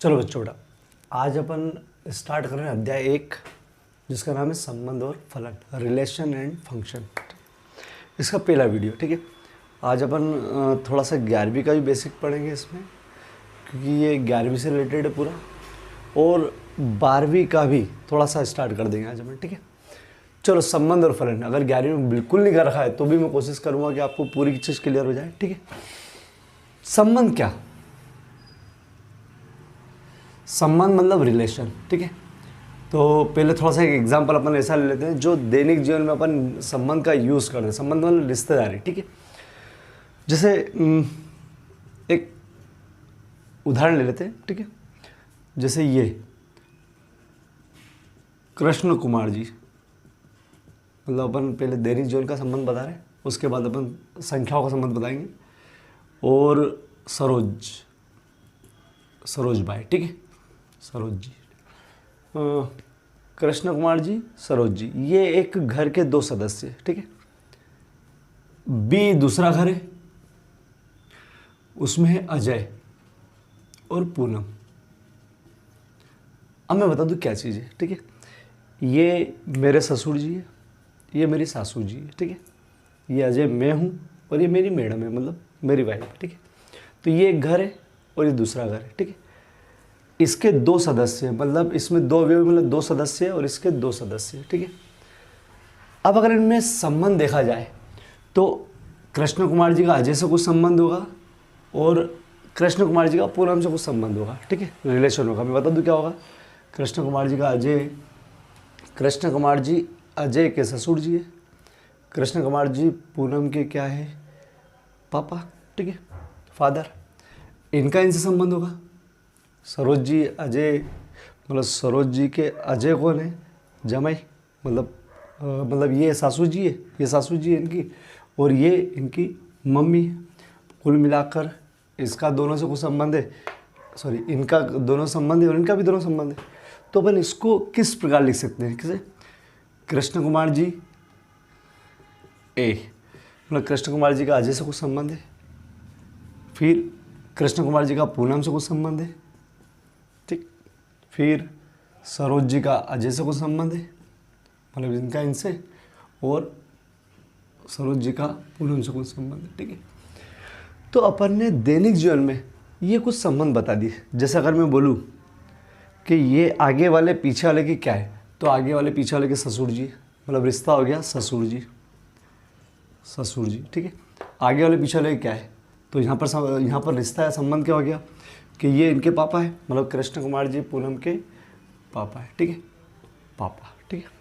चलो बच्चों बेटा, आज अपन स्टार्ट कर रहे हैं अध्याय 1 जिसका नाम है संबंध और फलन, रिलेशन एंड फंक्शन। इसका पहला वीडियो, ठीक है। आज अपन थोड़ा सा 11वीं का भी बेसिक पढ़ेंगे इसमें, क्योंकि ये 11वीं से रिलेटेड है पूरा, और 12वीं का भी थोड़ा सा स्टार्ट कर देंगे आज अपन, ठीक है। चलो, संबंध और फलन अगर 11वीं में बिल्कुल नहीं कर रखा है तो भी मैं कोशिश करूँगा कि आपको पूरी चीज़ क्लियर हो जाए, ठीक है। संबंध क्या? संबंध मतलब रिलेशन, ठीक है। तो पहले थोड़ा सा एक एग्जांपल अपन ऐसा ले लेते हैं जो दैनिक जीवन में अपन संबंध का यूज़ करते हैं। संबंध मतलब रिश्तेदारी, ठीक है। जैसे एक उदाहरण ले लेते हैं, ठीक है। जैसे ये कृष्ण कुमार जी, मतलब अपन पहले दैनिक जीवन का संबंध बता रहे हैं, उसके बाद अपन संख्याओं का संबंध बताएंगे। और सरोज बाई, ठीक है, सरोज जी, कृष्ण कुमार जी, सरोज जी, ये एक घर के दो सदस्य, ठीक है। बी दूसरा घर है, उसमें है अजय और पूनम। अब मैं बता दूं क्या चीज़ है, ठीक है। ये मेरे ससुर जी है, ये मेरी सासू जी है, ठीक है। ये अजय मैं हूँ और ये मेरी मैडम है, मतलब मेरी वाइफ, ठीक है। तो ये एक घर है और ये दूसरा घर है, ठीक है। इसके दो सदस्य, मतलब इसमें दो अवयव, मतलब दो सदस्य और इसके दो सदस्य, ठीक है। अब अगर इनमें संबंध देखा जाए तो कृष्ण कुमार जी का अजय से कुछ संबंध होगा और कृष्ण कुमार जी का पूनम से कुछ संबंध होगा, ठीक है, रिलेशन होगा। मैं बता दूं क्या होगा। कृष्ण कुमार जी का अजय, कृष्ण कुमार जी अजय के ससुर जी है, कृष्ण कुमार जी पूनम के क्या है, पापा, ठीक है, फादर। इनका इनसे संबंध होगा। सरोज जी अजय, मतलब सरोज जी के अजय कौन है, जमाई, मतलब ये सासू जी है, ये सासू जी है इनकी, और ये इनकी मम्मी है। कुल मिलाकर इसका दोनों से कुछ संबंध है, सॉरी, इनका दोनों संबंध है और इनका भी दोनों संबंध है। तो अपन इसको किस प्रकार लिख सकते हैं, किसे? कृष्ण कुमार जी ए, मतलब कृष्ण कुमार जी का अजय से कुछ संबंध है, फिर कृष्ण कुमार जी का पूनम से कुछ संबंध है, ठीक, फिर सरोज जी का अजय से कुछ संबंध है, मतलब इनका इनसे, और सरोज जी का पूनम से कुछ संबंध है, ठीक है। तो अपन ने दैनिक जीवन में ये कुछ संबंध बता दिए। जैसे अगर मैं बोलूँ कि ये आगे वाले पीछे वाले की क्या है, तो आगे वाले पीछे वाले के ससुर जी, मतलब रिश्ता हो गया ससुर जी, ससुर जी, ठीक है। आगे वाले पीछे वाले क्या है, तो यहाँ पर रिश्ता है, संबंध क्या हो गया कि ये इनके पापा है, मतलब कृष्ण कुमार जी पूनम के पापा है, ठीक है, पापा, ठीक है।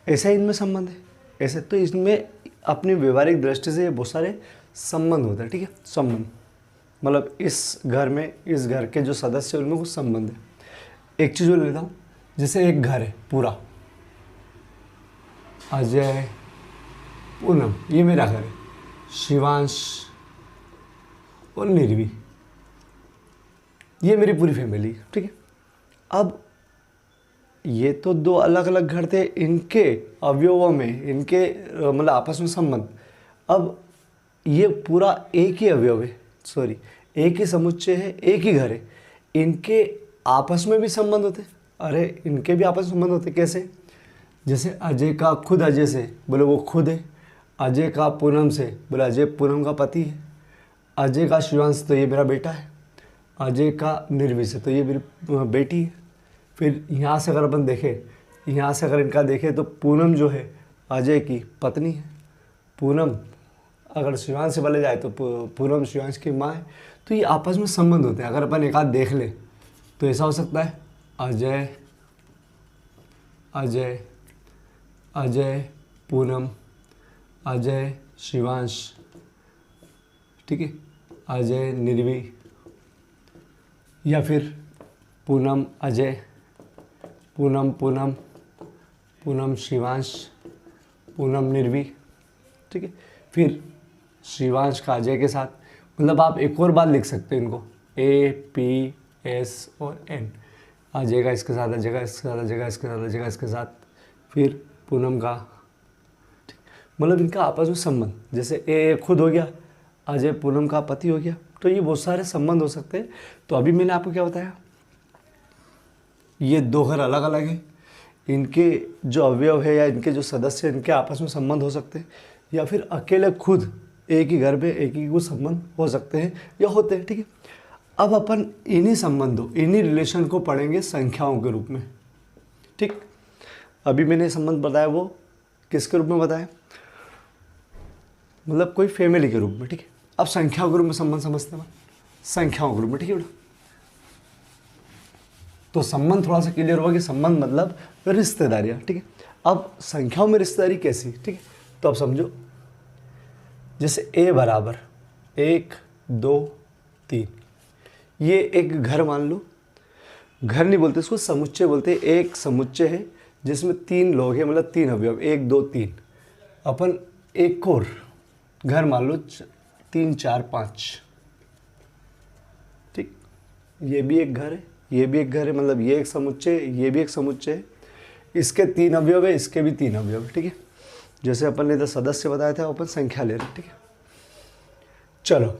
ऐसा ही इनमें संबंध है, ऐसे। तो इसमें अपनी व्यवहारिक दृष्टि से बहुत सारे संबंध होते हैं, ठीक है। संबंध मतलब इस घर में, इस घर के जो सदस्य हैं उनमें कुछ संबंध है। एक चीज़ और लेता हूँ, जैसे एक घर है पूरा, अजय, पूनम, ये मेरा घर है, शिवांश और निर्वी, ये मेरी पूरी फैमिली, ठीक है। अब ये तो दो अलग अलग घर थे, इनके अवयवों में, इनके मतलब आपस में संबंध। अब ये पूरा एक ही अवयव है, सॉरी, एक ही समुच्चय है, एक ही घर है, इनके आपस में भी संबंध होते। अरे इनके भी आपस में संबंध होते, कैसे? जैसे अजय का खुद अजय से, बोले वो खुद है। अजय का पूनम से, बोले अजय पूनम का पति है। अजय का शिवांश, तो ये मेरा बेटा है। अजय का निर्वी से, तो ये मेरी बेटी है। फिर यहाँ से अगर अपन देखें, यहाँ से अगर इनका देखें तो पूनम जो है अजय की पत्नी है। पूनम अगर शिवांश से बोले जाए तो पूनम शिवांश की माँ है। तो ये आपस में संबंध होते हैं। अगर अपन एक आध देख ले तो ऐसा हो सकता है अजय, अजय, अजय पूनम, अजय शिवांश, ठीक है, अजय निर्वी, या फिर पूनम अजय, पूनम पूनम, पूनम शिवांश, पूनम निर्वी, ठीक है। फिर शिवांश का अजय के साथ, मतलब आप एक और बात लिख सकते हैं इनको, ए पी एस और एन। अजय का इसके साथ, अजय का इसके साथ, अजय का इसके साथ, अजय का इसके साथ, फिर पूनम का, मतलब इनका आपस में संबंध। जैसे ए खुद हो गया, अजय पूनम का पति हो गया, तो ये बहुत सारे संबंध हो सकते हैं। तो अभी मैंने आपको क्या बताया, ये दो घर अलग अलग हैं, इनके जो अवयव है या इनके जो सदस्य हैं इनके आपस में संबंध हो सकते हैं, या फिर अकेले खुद एक ही घर में एक ही कुछ संबंध हो सकते हैं या होते हैं। ठीक है, अब अपन इन्हीं संबंधों, इन्हीं रिलेशन को पढ़ेंगे संख्याओं के रूप में। ठीक, अभी मैंने संबंध बताया वो किसके रूप में बताया, मतलब कोई फैमिली के रूप में। ठीक है, अब संख्याओं के रूप में संबंध समझते हैं, संख्याओं के रूप में। ठीक है बेटा, तो संबंध थोड़ा सा क्लियर हुआ कि संबंध मतलब रिश्तेदारियाँ। ठीक है, अब संख्याओं में रिश्तेदारी कैसी। ठीक है, तो अब समझो, जैसे a बराबर 1 2 3, ये एक घर मान लो, घर नहीं बोलते इसको, समुच्चय बोलते हैं। एक समुच्चय है जिसमें 3 लोग हैं, मतलब 3 अवयव, 1 2 3। अपन एक और घर मान लो 3 4 5। ठीक, ये भी एक घर है, ये भी एक घर है, मतलब ये एक समुच्चय, ये भी एक समुच्चय है। इसके 3 अवयव है, इसके भी 3 अवयव है। ठीक है, जैसे अपन ने इधर सदस्य बताया था, अपन संख्या ले रहे हैं। ठीक है, चलो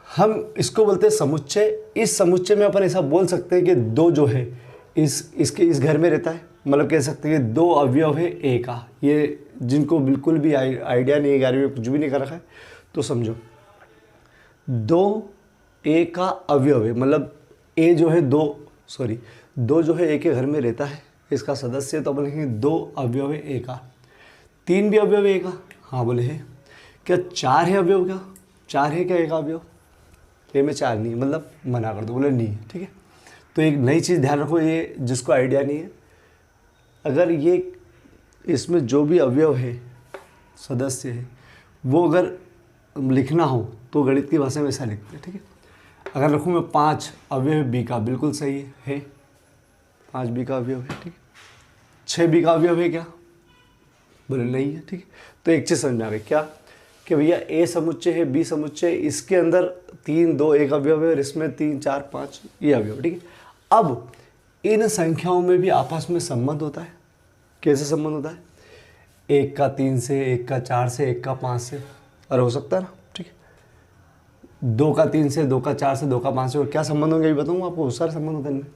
हम इसको बोलते हैं समुच्चय। इस समुच्चय में अपन ऐसा बोल सकते हैं कि 2 जो है इस घर में रहता है, मतलब कह सकते हैं कि 2 अवयव है ए का। ये जिनको बिल्कुल भी आइडिया नहीं है, 11वीं में कुछ भी नहीं कर रखा है, तो समझो 2 ए का अवयव है, मतलब ए जो है 2 जो है ए के घर में रहता है, इसका सदस्य। तो अपन लिखेंगे 2 अवयव है ए का। 3 भी अवयव है ए का, हाँ बोले है। क्या 4 है अवयव, क्या 4 है क्या ए का अवयव? ए में 4 नहीं है, मतलब मना कर दो, बोले नहीं है। ठीक है, तो एक नई चीज़ ध्यान रखो, ये जिसको आइडिया नहीं है, अगर ये इसमें जो भी अवयव है, सदस्य है, वो अगर लिखना हो तो गणित की भाषा में ऐसा लिखते हैं। ठीक है, अगर रखूँ मैं 5 अवयव बी का, बिल्कुल सही है 5 बी का अवयव है। ठीक है, 6 बी का अवयव है क्या? बोले नहीं है। ठीक है, तो एक चीज़ समझ में आ गई क्या, कि भैया ए समुच्चय है, बी समुच्चय, इसके अंदर 3 2 एक अवयव है और इसमें 3 4 5 ये अवयव। ठीक है, अब इन संख्याओं में भी आपस में संबंध होता है। कैसे संबंध होता है? 1 का 3 से, 1 का 4 से, 1 का 5 से, अरे हो सकता है ना। ठीक है, 2 का 3 से, 2 का 4 से, 2 का 5 से, और क्या संबंध होंगे ये बताऊँगा आपको, बहुत सारे संबंध होते हैं इनमें।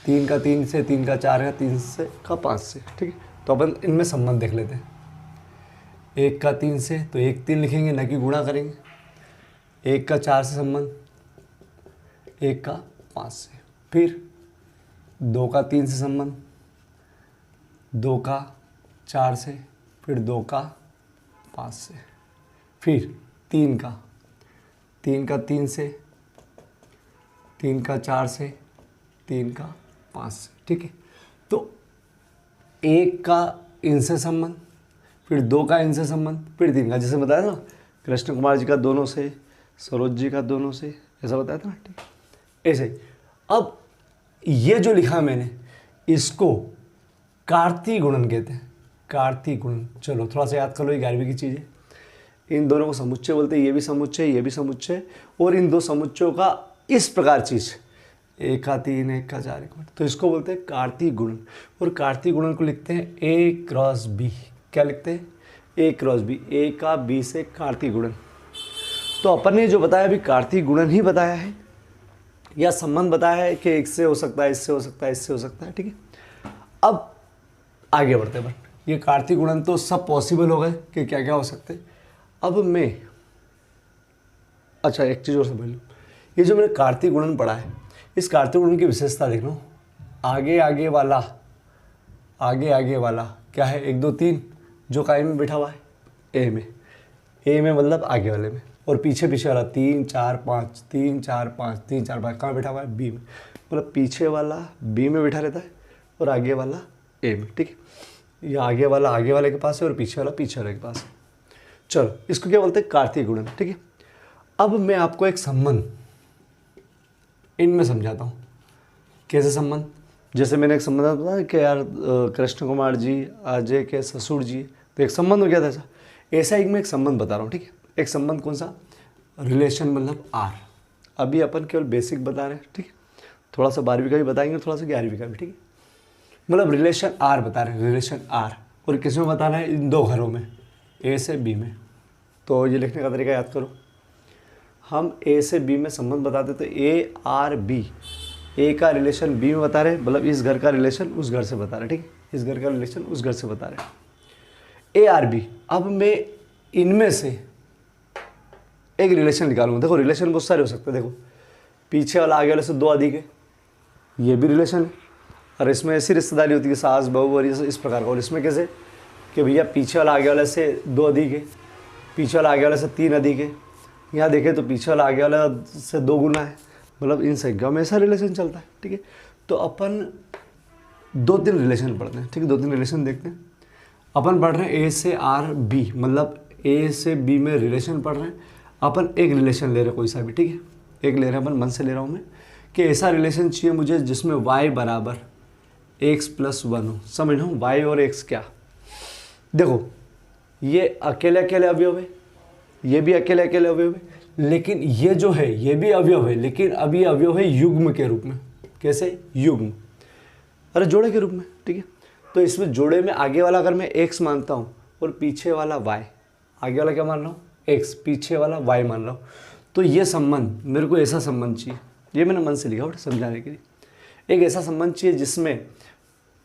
3 का 3 से, 3 का 4 का 3 से का 5 से। ठीक है, तो अपन इनमें संबंध देख लेते हैं। 1 का 3 से, तो 1 3 लिखेंगे, न कि गुणा करेंगे। 1 का 4 से संबंध, 1 का 5 से। फिर 2 का 3 से संबंध, 2 का 4 से, फिर 2 का 5 से। फिर 3 का 3 से, 3 का 4 से, 3 का 5 से। ठीक है, तो 1 का इनसे संबंध, फिर 2 का इनसे संबंध, फिर 3 का, जैसे बताया ना कृष्ण कुमार जी का दोनों से, सरोज जी का दोनों से, ऐसा बताया था ना। ठीक, ऐसे ही अब ये जो लिखा मैंने, इसको कार्तीय गुणन कहते हैं। कार्तीय गुणन, चलो थोड़ा सा याद कर लो, ये 11वीं की चीज़ है। इन दोनों को समुच्चय बोलते हैं, ये भी समुच्चय, ये भी समुच्चय, और इन दो समुच्चयों का इस प्रकार चीज़, 1 का 3 1 का 4 1, तो इसको बोलते हैं कार्तीय गुणन। और कार्तीय गुणन को लिखते हैं ए क्रॉस बी। क्या लिखते हैं? ए क्रॉस बी, ए का बी से कार्तीय गुणन। तो अपन ने जो बताया अभी कार्तीय गुणन ही बताया है, या संबंध बताया है कि एक से हो सकता है, इससे हो सकता है, इससे हो सकता है। ठीक है, अब आगे बढ़ते हैं। ये कार्तीय गुणन तो सब पॉसिबल हो गए कि क्या क्या हो सकते हैं। अब मैं, अच्छा एक चीज़ और समझ लो, ये जो मैंने कार्तीय गुणन पढ़ा है, इस कार्तीय गुणन की विशेषता देख लो। आगे आगे वाला क्या है? 1 2 3 जो काय में बैठा हुआ है, ए में मतलब आगे वाले में, और पीछे वाला 3 4 5 3 4 5 3 4 5 कहाँ बैठा हुआ है? बी में, मतलब पीछे वाला बी में बैठा रहता है और आगे वाला ए में। ठीक है, ये आगे वाले के पास है और पीछे वाले के पास है। चलो इसको क्या बोलते हैं? कार्तीय गुणन। ठीक है, अब मैं आपको एक संबंध इनमें समझाता हूँ। कैसे संबंध? जैसे मैंने एक संबंध बताया कि यार कृष्ण कुमार जी अजय के ससुर जी, तो एक संबंध हो गया था ऐसा ही मैं एक संबंध बता रहा हूँ। ठीक है, एक संबंध कौन सा? रिलेशन, मतलब आर। अभी अपन केवल बेसिक बता रहे हैं। ठीक है, थोड़ा सा 12वीं का भी बताएंगे, थोड़ा सा 11वीं का भी। ठीक है, मतलब रिलेशन आर बता रहे हैं, रिलेशन आर। और किस में बताना है? इन दो घरों में, ए से बी में। तो ये लिखने का तरीका याद करो। हम ए से बी में संबंध बताते तो ए आर बी, ए का रिलेशन बी में बता रहे, मतलब इस घर का रिलेशन उस घर से बता रहे, ठीक है, इस घर का रिलेशन उस घर से बता रहे, ए आर बी। अब मैं इनमें से एक रिलेशन निकालूंगा। देखो रिलेशन बहुत सारे हो सकते हैं, देखो पीछे वाला आगे वाले से 2 अधिक है, ये भी रिलेशन है, और इसमें ऐसी रिश्तेदारी होती है सास बहू और इस प्रकार का। और इसमें कैसे कि भैया पीछे वाला आगे वाले से 2 अधिक है, पीछे वाला आगे वाले से 3 अधिक है, यहाँ देखें तो पीछे वाला आगे वाला से 2 गुना है, मतलब इन संख्याओं में ऐसा रिलेशन चलता है, ठीक है। तो अपन 2-3 रिलेशन पढ़ते हैं, ठीक है, 2-3 रिलेशन देखते हैं। अपन पढ़ रहे हैं ए से आर बी, मतलब ए से बी में रिलेशन पढ़ रहे हैं। अपन एक रिलेशन ले रहे हैं कोई सा भी, ठीक है, एक ले रहे हैं, अपन मन से ले रहा हूँ मैं कि ऐसा रिलेशन चाहिए मुझे जिसमें y बराबर x + 1 हो। समझ लो y और x क्या, देखो ये अकेले अकेले अवयव है, ये भी अकेले अकेले अवयव है, लेकिन ये जो है ये भी अवयव है, लेकिन अभी अवयव है युग्म के रूप में। कैसे? युग्म, अरे जोड़े के रूप में, ठीक है। तो इसमें जोड़े में आगे वाला अगर मैं x मानता हूँ और पीछे वाला y, आगे वाला क्या मान रहा हूँ x, पीछे वाला y मान रहा हूँ, तो ये संबंध मेरे को ऐसा संबंध चाहिए, ये मैंने मन से लिखा बट समझाने के लिए, एक ऐसा संबंध चाहिए जिसमें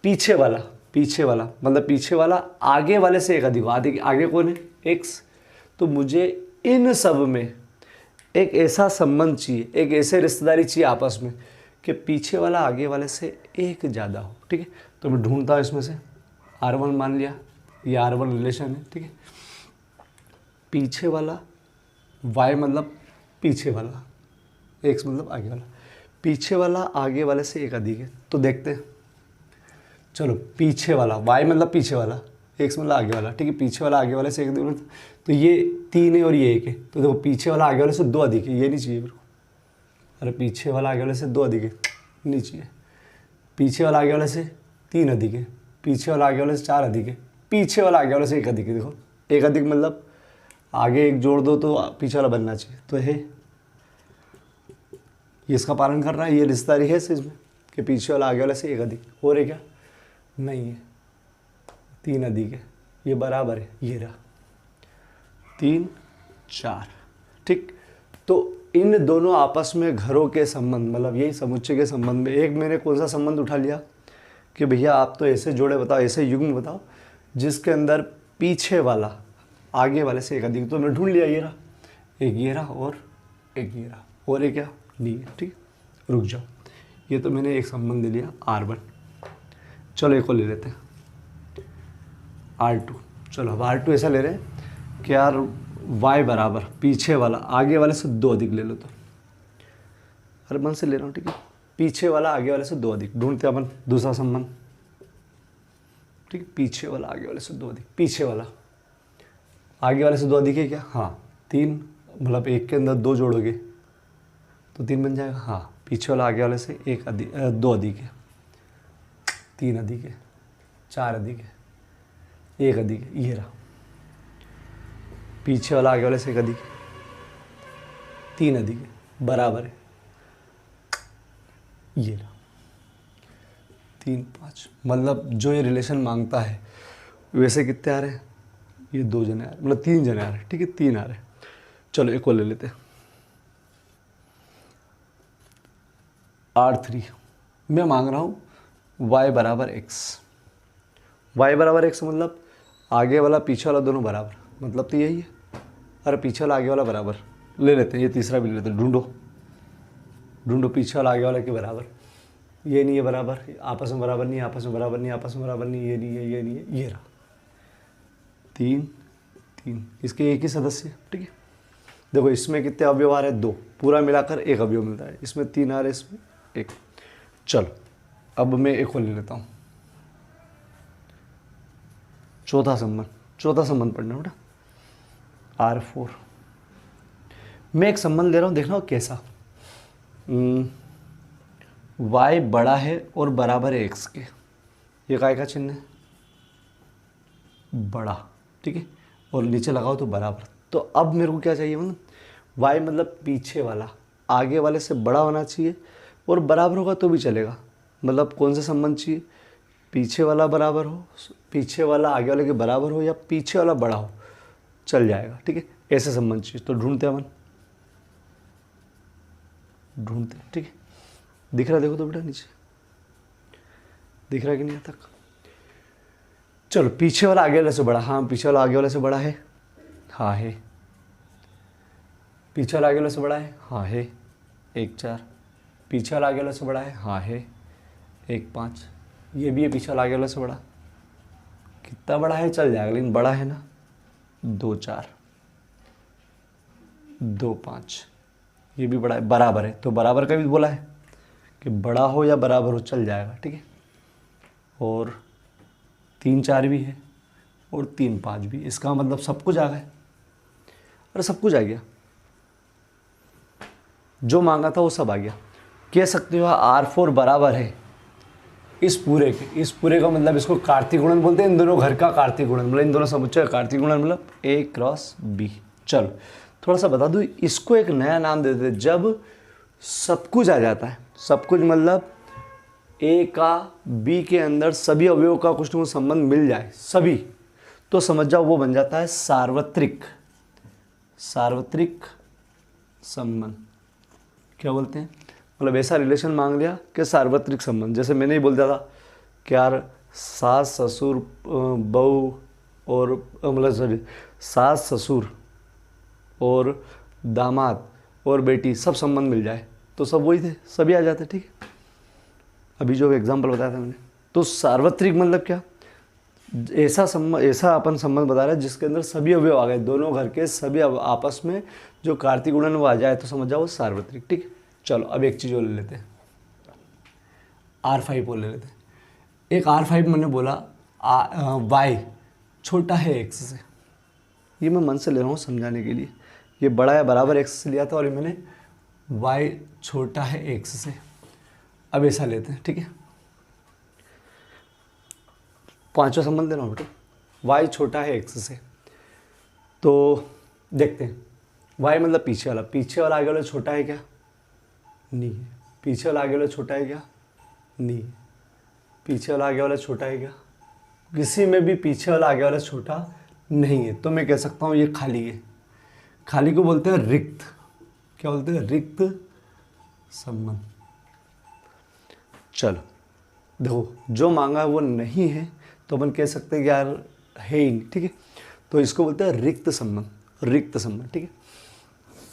पीछे वाला मतलब पीछे वाला आगे वाले से एक अधिक, आगे कौन है? x। तो मुझे इन सब में एक ऐसा संबंध चाहिए, एक ऐसे रिश्तेदारी चाहिए आपस में कि पीछे वाला आगे वाले से एक ज़्यादा हो, ठीक है। तो मैं ढूंढता हूँ इसमें से R1 मान लिया, ये R1 रिलेशन है, ठीक है। पीछे वाला y मतलब पीछे वाला, x मतलब आगे वाला, पीछे वाला आगे वाले से एक अधिक है। तो देखते हैं, चलो पीछे वाला y मतलब पीछे वाला, x मतलब आगे वाला, ठीक है, पीछे वाला आगे वाले से एक अधिक, तो ये 3 है और ये 1 है। तो देखो पीछे वाला आगे वाले से 2 अधिक है, ये नहीं चाहिए मेरे को, अरे पीछे वाला आगे वाले से 2 अधिक है, नहीं चाहिए। पीछे वाला आगे वाले से 3 अधिक है, पीछे वाला आगे वाले से 4 अधिक है, पीछे वाला आगे वाले से 1 अधिक है। देखो 1 अधिक मतलब आगे 1 जोड़ दो तो पीछे वाला बनना चाहिए, तो है ये इसका पालन कर रहा है, ये रिश्तेदारी है इसमें कि पीछे वाला आगे वाले से 1 अधिक। हो रहे क्या? नहीं है, 3 अधिक है, ये बराबर है, ये रहा 3 4, ठीक। तो इन दोनों आपस में घरों के संबंध, मतलब यही समुच्चय के संबंध में एक मैंने कौन सा संबंध उठा लिया कि भैया आप तो ऐसे जोड़े बताओ, ऐसे युग्म बताओ जिसके अंदर पीछे वाला आगे वाले से एक अधिक। तो मैं ढूंढ लिया, ये रहा, एक ये रहा और एक ये रहा, और एक क्या नहीं है, ठीक। रुक जाओ, ये तो मैंने एक संबंध ले लिया R1। चलो एक और ले लेते हैं R2। चलो अब R2 ऐसा ले रहे हैं कि यार y बराबर पीछे वाला आगे वाले से 2 अधिक ले लो। तो अरे मन से ले रहा हूँ, ठीक है, पीछे वाला आगे वाले से 2 अधिक। ढूंढते अपन दूसरा संबंध, ठीक है, पीछे वाला आगे वाले से 2 अधिक, पीछे वाला आगे वाले से 2 अधिक है क्या? हाँ 3, मतलब 1 के अंदर 2 जोड़ोगे तो 3 बन जाएगा। हाँ पीछे वाला आगे वाले से 1 अधिक 2 अधिक है, 3 अधिक है, 4 अधिक है, 1 अधिक है, ये रहा। पीछे वाला आगे वाले से 1 अधिक है, 3 अधिक है, बराबर है, ये रहा 3 5। मतलब जो ये रिलेशन मांगता है वैसे कितने आ रहे हैं? ये 2 जने आ रहे, मतलब 3 जने आ रहे हैं, ठीक है, 3 आ रहे हैं। चलो एक और ले लेते हैं R3। मैं मांग रहा हूँ y बराबर x, y बराबर x मतलब आगे वाला पीछे वाला दोनों बराबर, मतलब तो यही है। अरे पीछे वाला आगे वाला बराबर ले लेते हैं, ये तीसरा भी ले लेते हैं। ढूंढो पीछे वाला आगे वाला के बराबर, ये नहीं है बराबर, आपस में बराबर नहीं, आपस में बराबर नहीं, आपस में बराबर नहीं, ये नहीं है, ये नहीं है, ये रहा 3 3, इसके एक ही सदस्य, ठीक है। देखो इसमें कितने अवयव आ रहे हैं? 2, पूरा मिलाकर 1 अवयव मिलता है, इसमें 3 आ रहे हैं, इसमें 1। चलो अब मैं एक और ले लेता हूँ, चौथा संबंध पढ़ना बेटा R4। मैं एक संबंध ले रहा हूँ, देखना कैसा। y बड़ा है और बराबर है x के, ये काय का चिन्ह है? बड़ा, ठीक है, और नीचे लगाओ तो बराबर। तो अब मेरे को क्या चाहिए? मतलब y मतलब पीछे वाला आगे वाले से बड़ा होना चाहिए और बराबर होगा तो भी चलेगा। मतलब कौन सा संबंध चाहिए? पीछे वाला बराबर हो, पीछे वाला आगे वाले के बराबर हो, या पीछे वाला बड़ा हो, चल जाएगा, ठीक है, ऐसे संबंध चाहिए। तो ढूंढते हैं अपन ढूंढते हैं, ठीक है। दिख रहा देखो तो बेटा नीचे, दिख रहा कि नहीं तक। चलो पीछे वाला आगे वाले से बड़ा, हाँ पीछे वाला आगे वाले से बड़ा है, हाँ है। पीछे वाला आगे वाले से बड़ा है, हाँ है, 1 4। पीछे वाला आगे वाले से बड़ा है, हाँ है, 1 5। ये भी है पीछे वाला आगे वाले से बड़ा, कितना बड़ा है चल जाएगा लेकिन बड़ा है ना, 2 4 2 5। ये भी बड़ा है, बराबर है, तो बराबर का भी बोला है कि बड़ा हो या बराबर हो चल जाएगा, ठीक है। और 3 4 भी है और 3 5 भी, इसका मतलब सब कुछ आ गया। अरे सब कुछ आ गया, जो मांगा था वो सब आ गया। कह सकते हो R4 बराबर है इस पूरे के, इस पूरे का मतलब इसको कार्तीय गुणन बोलते हैं, इन दोनों घर का कार्तीय गुणन, मतलब इन दोनों समुच्चय का कार्तीय गुणन मतलब A क्रॉस B। चलो थोड़ा सा बता दूँ, इसको एक नया नाम देते हैं जब सब कुछ आ जाता है। सब कुछ मतलब A का B के अंदर सभी अवयवों का कुछ न कुछ संबंध मिल जाए सभी, तो समझ जाओ वो बन जाता है सार्वत्रिक, सार्वत्रिक संबंध। क्या बोलते हैं, मतलब ऐसा रिलेशन मांग लिया कि सार्वत्रिक संबंध। जैसे मैंने ही बोल दिया था कि यार सास ससुर बहू और मतलब सॉरी सास ससुर और दामाद और बेटी सब संबंध मिल जाए तो सब वही थे, सभी आ जाते, ठीक है। अभी जो एग्जांपल बताया था मैंने, तो सार्वत्रिक मतलब क्या, ऐसा संबंध, ऐसा अपन संबंध बता रहे हैं जिसके अंदर सभी अवयव आ गए, दोनों घर के सभी आपस में जो कार्तीय गुणन वो आ जाए तो समझ जाओ वो सार्वत्रिक, ठीक है। चलो अब एक चीज़ और ले लेते हैं, R5 और ले लेते हैं। एक R5 मैंने बोला y छोटा है x से, ये मैं मन से ले रहा हूँ समझाने के लिए, ये बड़ा या बराबर x से लिया था और ये मैंने y छोटा है x से। अब ऐसा लेते हैं, ठीक है। पांचवा संबंध ले रहा हूँ बेटा, y छोटा है x से, तो देखते हैं y मतलब पीछे वाला, पीछे वाला आगे वाला छोटा है क्या, नहीं है। पीछे वाला आगे वाला छोटा है क्या, नहीं है। पीछे वाला आगे वाला छोटा है क्या, किसी में भी पीछे वाला आगे वाला छोटा नहीं है, तो मैं कह सकता हूँ ये खाली है। खाली को बोलते हैं रिक्त, क्या बोलते हैं, रिक्त संबंध। चलो देखो जो मांगा है वो नहीं है तो अपन कह सकते हैं कि यार है ही नहीं, ठीक है। तो इसको बोलते हैं रिक्त संबंध, रिक्त संबंध, ठीक है।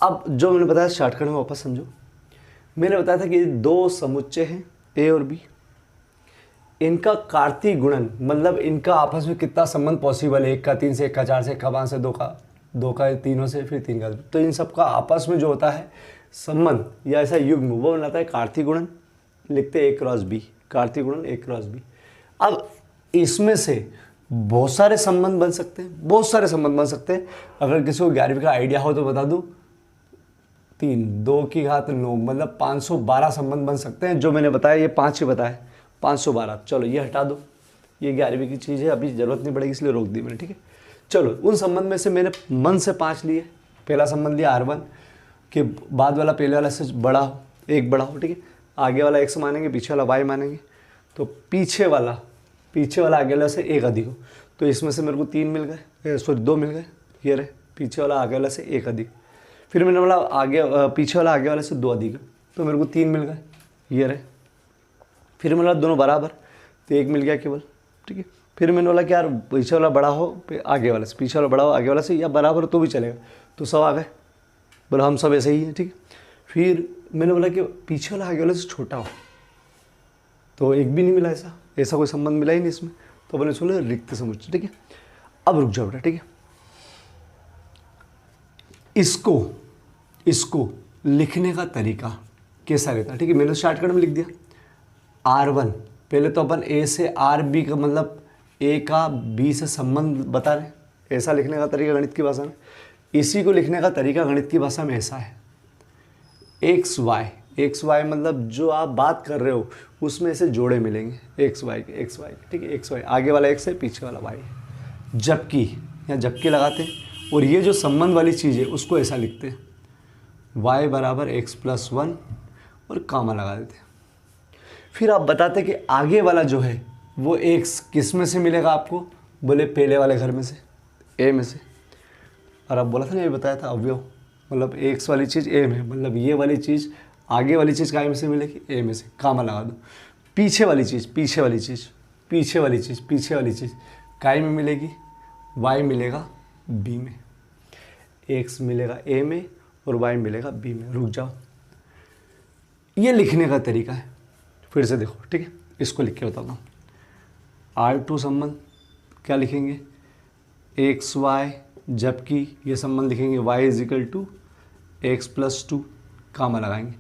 अब जो मैंने बताया शॉर्टकट में वापस समझो, मैंने बताया था कि दो समुच्चय हैं A और B, इनका कार्तीय गुणन मतलब इनका आपस में कितना संबंध पॉसिबल है, 1 का 3 से, 1 का 4 से, 1 का 5 से, 2 का 3 से, फिर 3 का, तो इन सब का आपस में जो होता है संबंध या ऐसा युग्म वो बनाता है कार्तीय गुणन, लिखते A क्रॉस B, कार्तीय गुणन A क्रॉस B। अब इसमें से बहुत सारे संबंध बन सकते हैं, बहुत सारे संबंध बन सकते हैं। अगर किसी को 11वीं का आइडिया हो तो बता दूं, 3 2 की घात 9 मतलब 512 संबंध बन सकते हैं। जो मैंने बताया ये 5 ही बताया, 512। चलो ये हटा दो, ये 11वीं की चीज़ है, अभी ज़रूरत नहीं पड़ेगी इसलिए रोक दी मैंने, ठीक है। चलो उन संबंध में से मैंने मन से 5 लिए। पहला संबंध लिया R1 कि बाद वाला पहले वाला से बड़ा हो, एक बड़ा हो, ठीक है। आगे वाला x मानेंगे, पीछे वाला y मानेंगे, तो पीछे वाला आगे वाला से 1 अधिक हो, तो इसमें से मेरे को 3 मिल गए, सॉरी 2 मिल गए, ये रहे। पीछे वाला आगे वाला से 1 अधिक, फिर मैंने बोला पीछे वाला आगे वाले से 2 अधिक, तो मेरे को 3 मिल गए, ये रहे। फिर मैंने बोला दोनों बराबर, तो 1 मिल गया केवल, ठीक है। फिर मैंने बोला कि यार पीछे वाला बड़ा हो आगे वाले से, पीछे वाला बड़ा हो आगे वाले से, या बराबर हो तो भी चलेगा, तो सब आ गए, बोला हम सब ऐसे ही हैं, ठीक है। फिर मैंने बोला कि पीछे वाला आगे वाले से छोटा हो, तो एक भी नहीं मिला, ऐसा कोई संबंध मिला ही नहीं इसमें, तो मैंने सोचा रिक्त समुच्चय, ठीक है। अब रुक जाओ बेटा, ठीक है। इसको लिखने का तरीका कैसा रहता है, ठीक है। मैंने शॉर्टकट में लिख दिया R1, पहले तो अपन A से RB का मतलब A का B से संबंध बता रहे, ऐसा लिखने का तरीका गणित की भाषा में। इसी को लिखने का तरीका गणित की भाषा में ऐसा है, XY मतलब जो आप बात कर रहे हो उसमें ऐसे जोड़े मिलेंगे XY के, ठीक है। XY आगे वाला X है, पीछे वाला Y है, जबकि या जबकि लगाते हैं, और ये जो संबंध वाली चीज़ है उसको ऐसा लिखते हैं Y बराबर X+1 और कामा लगा देते हैं। फिर आप बताते कि आगे वाला जो है वो X किस में से मिलेगा आपको, बोले पहले वाले घर में से, A में से। और अब बोला था ना, ये बताया था अवयव मतलब X वाली चीज़ A में, मतलब ये वाली चीज़ आगे वाली चीज़ काय में से मिलेगी, ए में से, कामा लगा दो। पीछे वाली चीज़ काय में मिलेगी, वाई मिलेगा बी में, एक्स मिलेगा ए में और वाई मिलेगा बी में। रुक जाओ, ये लिखने का तरीका है, फिर से देखो, ठीक है। इसको लिख के बताता हूँ। R2 संबंध क्या लिखेंगे, एक्स वाई, जबकि ये संबंध लिखेंगे y = x+2, कामा लगाएंगे।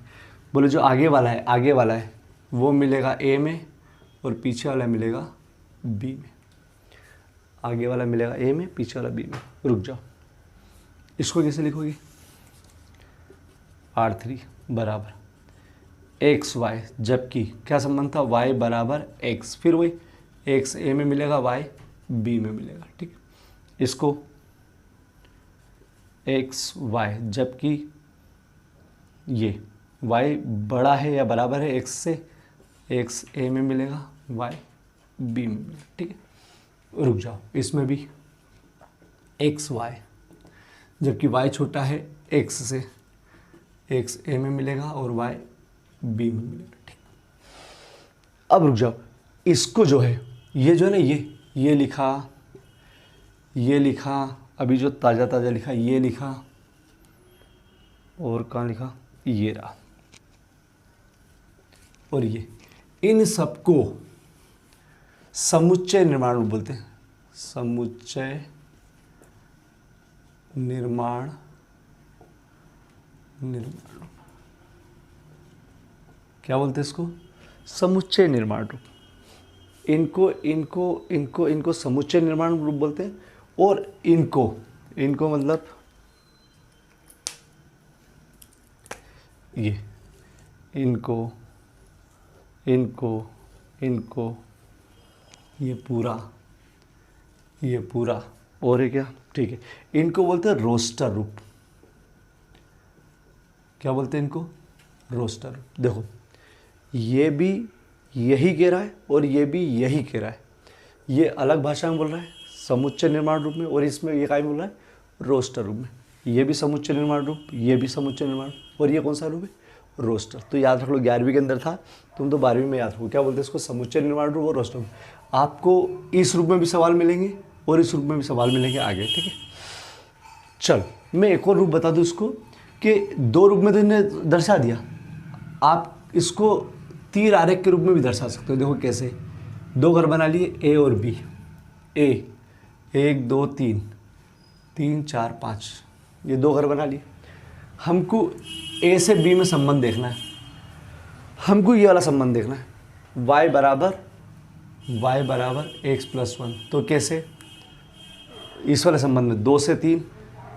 बोले जो आगे वाला है वो मिलेगा a में और पीछे वाला मिलेगा b में। आगे वाला मिलेगा a में, पीछे वाला b में। रुक जाओ, इसको कैसे लिखोगे, R3 बराबर एक्स वाई, जबकि क्या संबंध था, y बराबर x, फिर वही x a में मिलेगा, y b में मिलेगा, ठीक। इसको एक्स वाई, जबकि ये y बड़ा है या बराबर है x से, x a में मिलेगा, y b में मिलेगा, ठीक है। रुक जाओ, इसमें भी एक्स वाई, जबकि y छोटा है x से, x a में मिलेगा और y b में मिलेगा, ठीक। अब रुक जाओ, इसको जो है ये जो है ना, ये लिखा, अभी जो ताज़ा लिखा ये लिखा, और कहाँ लिखा, ये रहा, और ये, इन सबको समुच्चय निर्माण रूप बोलते हैं। समुच्चय निर्माण क्या बोलते हैं इसको, समुच्चय निर्माण रूप। इनको समुच्चय निर्माण रूप बोलते हैं। और इनको मतलब ये, इनको ये पूरा और है क्या, ठीक है। इनको बोलते हैं रोस्टर रूप। क्या बोलते हैं इनको, रोस्टर रूप। देखो, ये भी यही कह रहा है और ये भी यही कह रहा है। ये अलग भाषा में बोल रहा है समुच्चय निर्माण रूप में, और इसमें ये काय बोल रहा है, रोस्टर रूप में। ये भी समुच्चय निर्माण रूप, ये भी समुच्चय निर्माण, और ये कौन सा रूप है, रोस्टर। तो याद रख लो, 11वीं के अंदर था, तुम तो 12वीं में याद रखो। क्या बोलते हैं इसको, समुच्चय निर्माण रूप और रोस्टर रूप। आपको इस रूप में भी सवाल मिलेंगे और इस रूप में भी सवाल मिलेंगे आगे, ठीक है। चल, मैं एक और रूप बता दूँ इसको, कि 2 रूप में तो इन्हें दर्शा दिया, आप इसको तीर आरेख के रूप में भी दर्शा सकते हो। देखो कैसे, 2 घर बना लिए, ए और बी। ए 1 2 3 3 4 5, ये 2 घर बना लिए। हमको ए से बी में संबंध देखना है, हमको ये वाला संबंध देखना है, y बराबर x+1। तो कैसे, इस वाले संबंध में 2 से 3,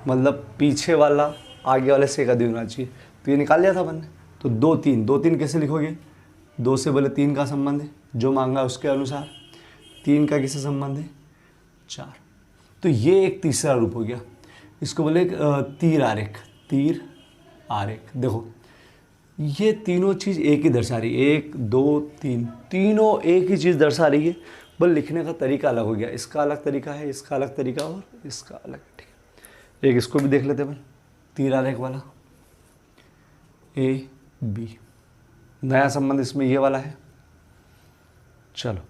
मतलब पीछे वाला आगे वाले से का होना चाहिए, तो ये निकाल लिया था अपन ने। तो 2 3 कैसे लिखोगे, 2 से बोले 3 का संबंध है, जो मांगा उसके अनुसार। 3 का किससे संबंध है, 4। तो ये एक तीसरा रूप हो गया, इसको बोले तीर आरेख। देखो, ये तीनों चीज़ एक ही दर्शा रही है, 1 2 3, तीनों एक ही चीज़ दर्शा रही है, बस लिखने का तरीका अलग हो गया। इसका अलग तरीका है, इसका अलग तरीका और इसका अलग, ठीक है। एक इसको भी देख लेते हैं, तीर आरेख वाला, ए बी, नया संबंध इसमें ये वाला है। चलो,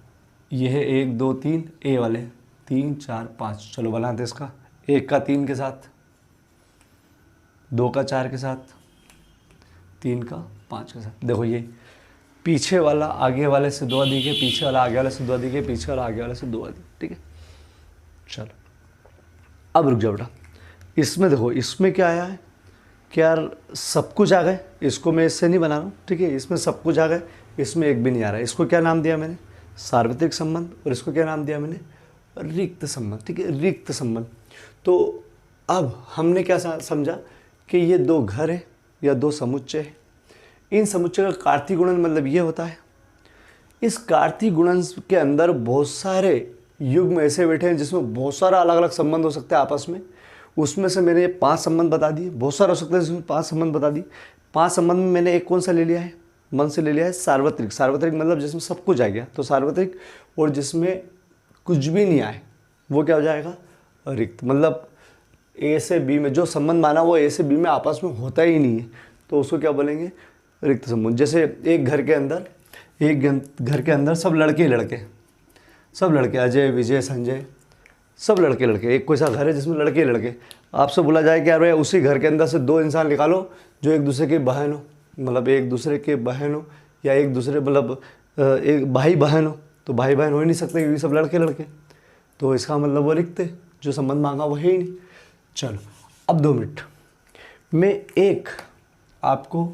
ये है 1 2 3, ए वाले 3 4 5। चलो बनाते इसका, 1 का 3 के साथ, 2 का 4 के साथ, 3 का 5 के साथ। देखो, ये पीछे वाला आगे वाले से 2 अधिक है, पीछे वाला आगे वाले से 2 अधिक है, पीछे वाला आगे वाले से 2 अधिक, ठीक है। चलो, अब रुक जाओ बेटा, इसमें देखो, इसमें क्या आया है कि यार सब कुछ आ गए, इसको मैं इससे नहीं बना रहा हूँ, ठीक है। इसमें सब कुछ आ गए, इसमें एक भी नहीं आ रहा है। इसको क्या नाम दिया मैंने, सार्वत्रिक संबंध, और इसको क्या नाम दिया मैंने, रिक्त संबंध, ठीक है, रिक्त संबंध। तो अब हमने क्या समझा कि ये 2 घर है या 2 समुच्चय है। इन समुच्चय का कार्तीय गुणन मतलब ये होता है, इस कार्तीय गुणन के अंदर बहुत सारे युग्म ऐसे बैठे हैं जिसमें बहुत सारा अलग अलग संबंध हो सकता है आपस में। उसमें से मैंने 5 संबंध बता दिए, बहुत सारा हो सकता है जिसमें 5 संबंध बता दिए। 5 संबंध में मैंने एक कौन सा ले लिया है, मन से ले लिया है सार्वत्रिक। सार्वत्रिक मतलब जिसमें सब कुछ आ गया, तो सार्वत्रिक। और जिसमें कुछ भी नहीं आए वो क्या हो जाएगा, रिक्त। मतलब ए से बी में जो संबंध माना वो ए से बी में आपस में होता ही नहीं है, तो उसको क्या बोलेंगे, रिक्त समुद्र। जैसे एक घर के अंदर सब लड़के ही लड़के, सब लड़के, अजय विजय संजय सब लड़के लड़के। एक कोई सा घर है जिसमें लड़के ही लड़के। आपसे बोला जाए कि यार भैया उसी घर के अंदर से 2 इंसान निकालो जो एक दूसरे के बहन हो, मतलब एक दूसरे के बहन हो, या एक दूसरे मतलब एक भाई बहन हो, तो भाई बहन हो ही नहीं सकते क्योंकि सब लड़के लड़के। तो इसका मतलब वो रिक्त है, जो संबंध मांगा वो है ही नहीं। चलो अब 2 मिनट मैं एक आपको,